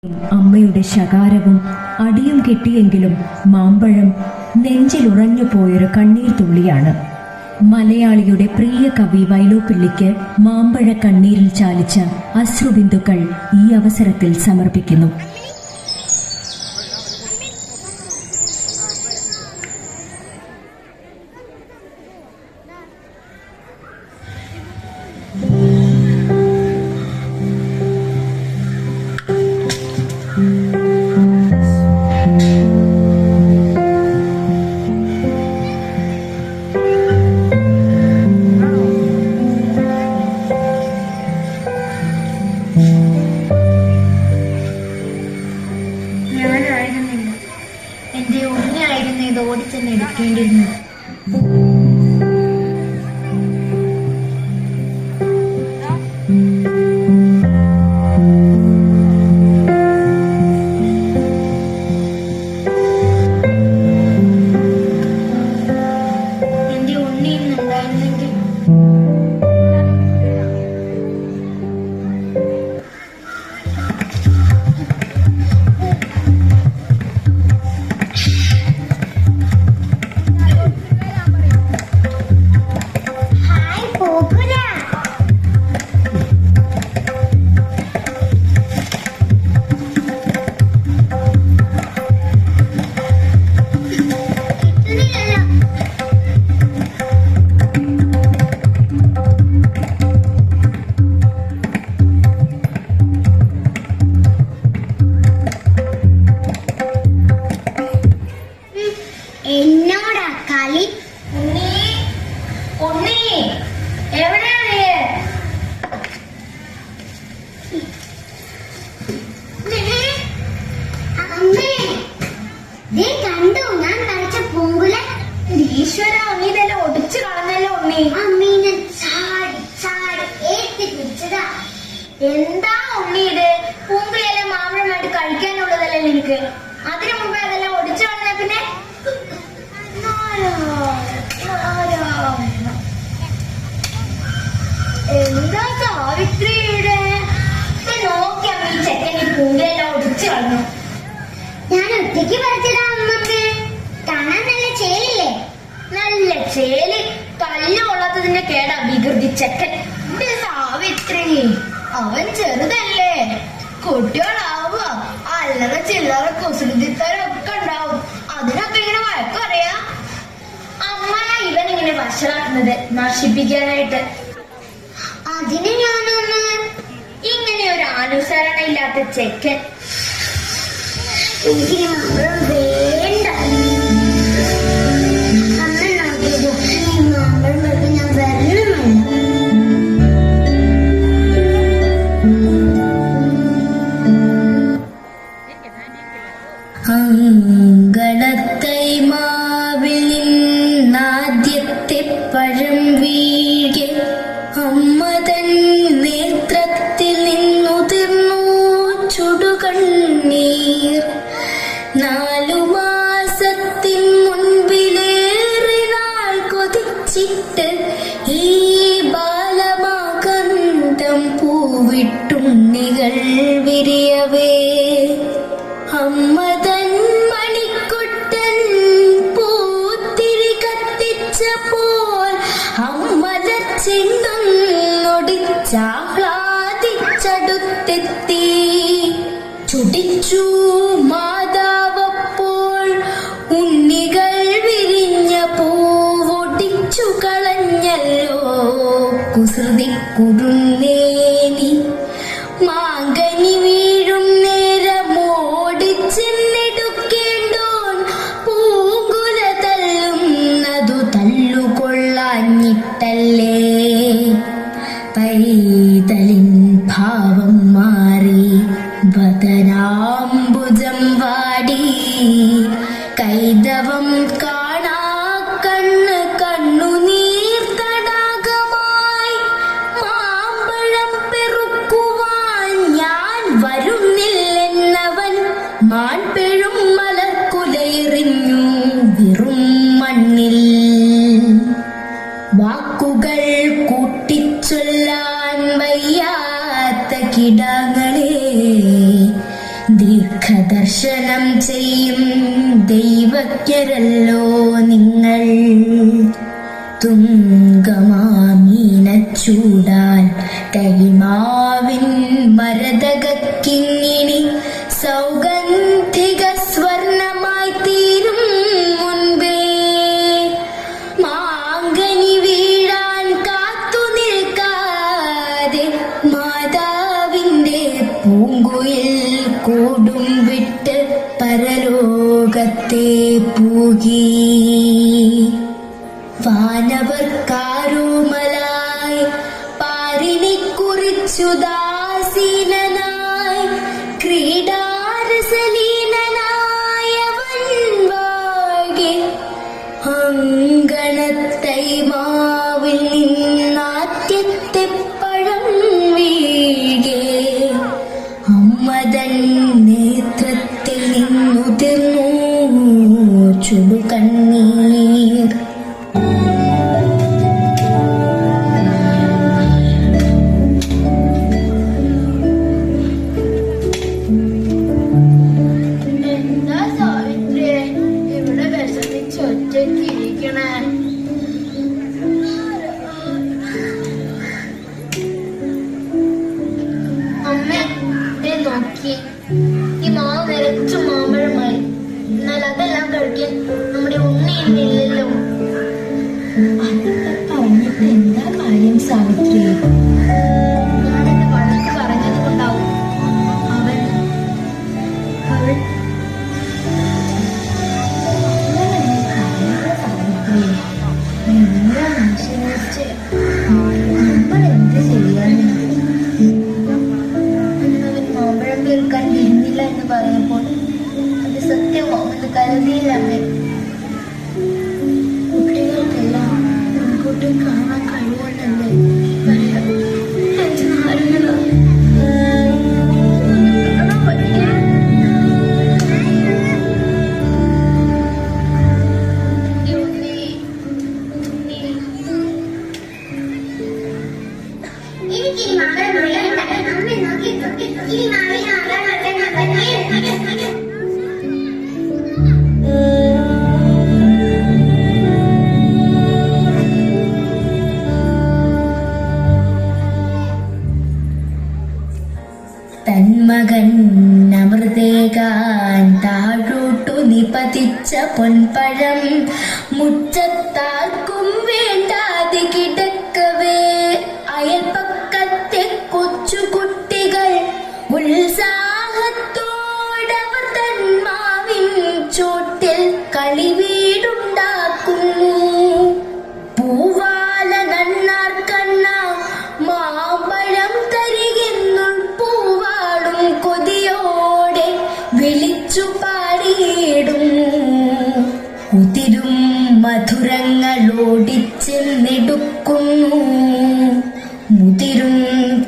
അമ്മയുടെ ശകാരവും അടിയും കിട്ടിയെങ്കിലും മാമ്പഴം നെഞ്ചിലുറഞ്ഞു പോയൊരു കണ്ണീർ തുള്ളിയാണ്. മലയാളിയുടെ പ്രിയ കവി വൈലോപ്പിള്ളിക്ക് മാമ്പഴ കണ്ണീരിൽ ചാലിച്ച അശ്രുബിന്ദുക്കൾ ഈ അവസരത്തിൽ സമർപ്പിക്കുന്നു. ഞാനായിരുന്നില്ല, എന്റെ ഉണ്ണിയായിരുന്നു ഇത് ഓടിച്ചെന്ന് എടുക്കേണ്ടിയിരുന്നത്. എന്റെ ഉണ്ണി ഇന്നുണ്ടായിരുന്നെങ്കിൽ എന്നോടാ കളി. ഉണ്ണി, ഉണ്ണി എവിടെയാണ്? അമ്മേ, കണ്ടു ഞാൻ കഴിച്ച പൂങ്കുല. ഈശ്വര, നീ ഇതെല്ലാം ഒടിച്ചു കളഞ്ഞല്ലോ ഉണ്ണി. അമ്മീനെ ചാടി ചാടി ഏറ്റി പിടിച്ചതാ. എന്താ ഉണ്ണി ഇത്? പൂങ്കുലെല്ലാം മാമ്പഴമായിട്ട് കഴിക്കാനുള്ളതല്ലേ നിനക്ക്? അതിനു മുമ്പേ അതെല്ലാം ഒടിച്ചു കളഞ്ഞ പിന്നെ എന്താ സാവിത്രിയുടെ നോക്കിയാ ഈ ചെക്കൻ ഈ പൂങ്കെല്ലാം ഒടിച്ചു കളഞ്ഞു. ഞാൻ ഒറ്റയ്ക്ക് പറിച്ചതാ അമ്മക്ക്. കാണാൻ നല്ല ചേലില്ലേ? നല്ല ചേല്. കല്ല് കൊള്ളാത്തതിന്റെ കേടാ വികൃതി ചെക്കൻ. സാവിത്രി, അവൻ ചെറുതല്ലേ, കുട്ടികളാവുക അല്ലറ ചില്ലറ കുസൃതിത്തരൊക്കെ ഉണ്ടാവും. അതിനൊക്കെ ഇങ്ങനെ വഴക്കറിയാ. അമ്മ ഇവൻ ഇങ്ങനെ വഷളാക്കുന്നത് നശിപ്പിക്കാനായിട്ട്. അതിന് ഞാനൊന്ന് ഇങ്ങനെ ഒരു അനുസരണ ഇല്ലാത്ത ചെക്കൻ. എനിക്ക് വേണ്ട. അമ്മ നോക്കിയത് മാമ്പഴം ഞാൻ വരണമല്ല. അങ്കണത്തൈ മാവിൽ നിന്നാദ്യത്തെ പഴം വീഴെ അമ്മതൻ നേത്രത്തിൽ നിന്നുതിർന്നു ചുടുകണ്ണീർ. 4 മാസത്തിൻ മുൻപിലേറെ നാൾ കൊതിച്ചിട്ട് ഈ ബാലമാകന്തം പൂവിട്ടുണ്ണികൾ വിരിയവേ അമ്മതൻ മണിക്കുട്ടൻ പൂത്തിരി കത്തിച്ചപ്പോൾ അമ്മല ചെണ്ടൊന്നൊടിച്ചാഹ്ലാദിച്ചടുത്തെത്തി. ചുടിച്ചു മാതാവപ്പോൾ ഉണ്ണികൾ വിരിഞ്ഞ പൂവൊടിച്ചു കളഞ്ഞല്ലോ കുസൃതി കുടുന്നേനി. മാങ്കനി വീഴും നേരമോടിച്ചെന്നെടുക്കേണ്ടോൻ പൂങ്കുല തല്ലുന്നതു തല്ലുകൊള്ളാഞ്ഞിട്ടല്ലേ. പൈതലിൻ ഭാവം മാറി വദനാംബുജം വാടി കൈതവം കാണാ കണ്ണ് കണ്ണുനീർ തടാകമായി. മാമ്പഴം പെറുക്കുവാൻ ഞാൻ വരുന്നില്ലെന്നവൻ മാൻപെഴും മലക്കുലയെറിഞ്ഞു വെറും മണ്ണിൽ. വാക്കുകൾ കൂട്ടിച്ചൊല്ലാൻ വയ്യാത്ത കിടാങ്ങളെ ദീർഘദർശനം ചെയ്യും ദൈവജ്ഞരല്ലോ നിങ്ങൾ. തുങ്കമാമീനച്ചൂടാൽ തൈമാവിൻ മരതകിങ്ങിണി സൗഗന്ധിക സ്വർണമായി തീരും മുൻപേ മാങ്കനി വീഴാൻ കാത്തു നിൽക്കാതെ മാതാവിന്റെ പൂങ്കുയിൽ കൂടും വിട്ട് പരലോകത്തെ പൂകി. വാനവർക്കാരുമലായി പാരിനെ കുറിച്ചു ദാസീനനായി ക്രീഡാരസലീനനായവൻ വാഴെ അങ്കണത്തൈമാവിൽ നിന്നാദ്യത്തെ പഴം വീഴെ അമ്മതൻ നേത്രത്തിൽ നിന്നുതിർന്നു ചുടുകണ്ണീർ. എന്താ സാവിത്രിയെ ഇവിടെ വിഷമിച്ച് ഒറ്റയ്ക്ക് ഇരിക്കണേ? അമ്മ ദേ നോക്കി, ഈ മാവ് നിറച്ചു മാമ്പഴമായി. എന്നാൽ അതെല്ലാം കഴിക്കാൻ നമ്മുടെ ഉണ്ണി ഇന്നില്ലല്ലോ. അതൊക്കെ പറഞ്ഞിട്ട് എന്താ കാര്യം സാവിത്രി? ഞാനെന്നെ വഴക്ക് പറഞ്ഞത് കൊണ്ടാവും. അവൾ നമ്മളെന്ത് ചെയ്യാനാ? അവൻ മാമ്പഴം കേൾക്കാൻ വരുന്നില്ല എന്ന് പറഞ്ഞപ്പോൾ അത് സത്യമാണെന്ന് കരുതിയില്ല അമ്മ. കുട്ടികൾക്കെല്ലാം മുൻകൂട്ടി കാണാൻ കഴിവുണ്ടല്ലേ പറയാം. തന്മകൻ അമൃതേകാൻ താഴോട്ടു നിപതിച്ച പൊൻപഴം മുറ്റത്താർക്കും വേണ്ടാതെ കിടക്കവേ അയൽപക്കത്തെ കൊച്ചുകുട്ടികൾ ഉത്സാഹത്തോടവർ തന്മാവിൻ ചോട്ടിൽ കളിവീടുണ്ടാക്കുന്നു. പൂവാല നന്നാർ കണ്ണ മാമ്പഴം തരികെന്നുൾ പൂവാളും കൊതിയോടെ വിളിച്ചു പാടിയിടുന്നു. ഉതിരും മധുരങ്ങളോടിച്ചെന്നെടുക്കുന്നു. മുതിരും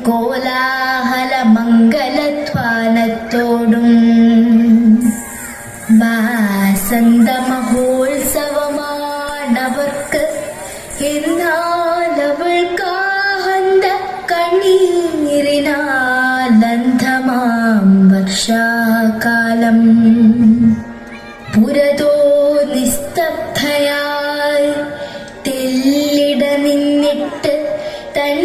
കോലാഹല മംഗലധ്വാനത്തോടും വാസന്ത മഹോത്സവമാണവർക്ക്. എന്നാലവൾക്കാഹന്ത കണ്ണീരിനാലന്ധമാം വർഷാകാലം പുരതോ നിസ്തബ്ധയായി തെല്ലിട നിന്നിട്ട് തൻ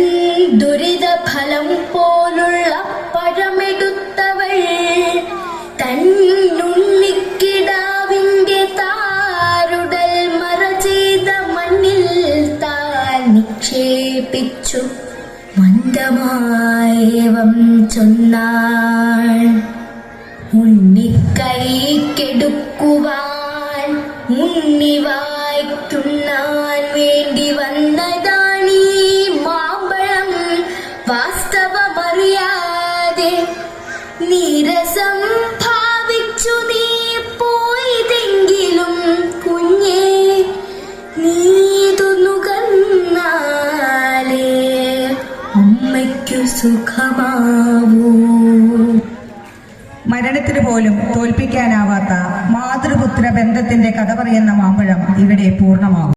ദുരിത ഫലം പോലുള്ള പഴമെടുത്തവൾ തന്നുണ്ണിക്കിടാവിന്റെ താരുടൽ മറ ചെയ്ത മണ്ണിൽ താൻ നിക്ഷേപിച്ചു. മന്ദമായേവം ചൊന്നാൾ, ഉണ്ണിക്കൈക്കെടുക്കുവാൻ ഉണ്ണി വായ്ക്കുണ്ണാൻ വേണ്ടി വന്നതാണീ മാമ്പഴം. വാസ്തവമറിയാതെ നീരസം ഭാവിച്ചു നീ പോയതെങ്കിലും കുഞ്ഞേ നീതു നുകർന്നാലേ അമ്മയ്ക്കു സുഖമാവൂ. മരണത്തിന് പോലും തോൽപ്പിക്കാനാവാത്ത മാതൃപുത്ര ബന്ധത്തിന്റെ കഥ പറയുന്ന മാമ്പഴം ഇവിടെ പൂർണ്ണമാകും.